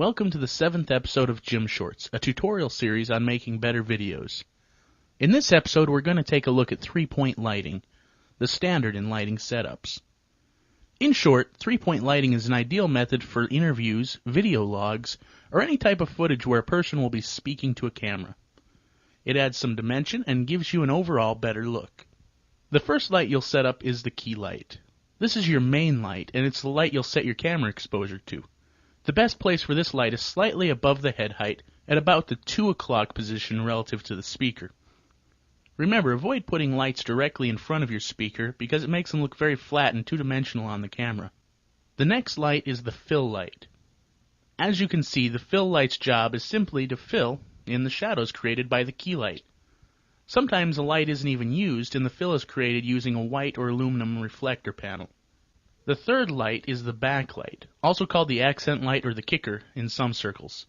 Welcome to the 7th episode of Jim Shorts, a tutorial series on making better videos. In this episode, we're going to take a look at three-point lighting, the standard in lighting setups. In short, three-point lighting is an ideal method for interviews, video logs, or any type of footage where a person will be speaking to a camera. It adds some dimension and gives you an overall better look. The first light you'll set up is the key light. This is your main light, and it's the light you'll set your camera exposure to. The best place for this light is slightly above the head height at about the 2 o'clock position relative to the speaker. Remember, avoid putting lights directly in front of your speaker because it makes them look very flat and two-dimensional on the camera. The next light is the fill light. As you can see, the fill light's job is simply to fill in the shadows created by the key light. Sometimes a light isn't even used and the fill is created using a white or aluminum reflector panel. The third light is the backlight, also called the accent light or the kicker in some circles.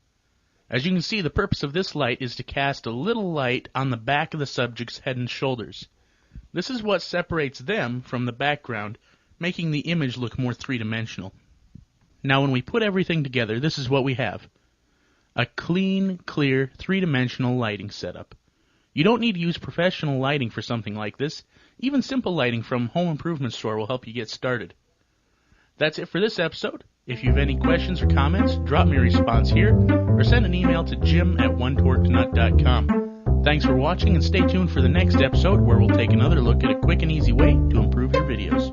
As you can see, the purpose of this light is to cast a little light on the back of the subject's head and shoulders. This is what separates them from the background, making the image look more three-dimensional. Now when we put everything together, this is what we have. A clean, clear, three-dimensional lighting setup. You don't need to use professional lighting for something like this. Even simple lighting from Home Improvement Store will help you get started. That's it for this episode. If you have any questions or comments, drop me a response here or send an email to jim@onetorquenut.com. Thanks for watching and stay tuned for the next episode where we'll take another look at a quick and easy way to improve your videos.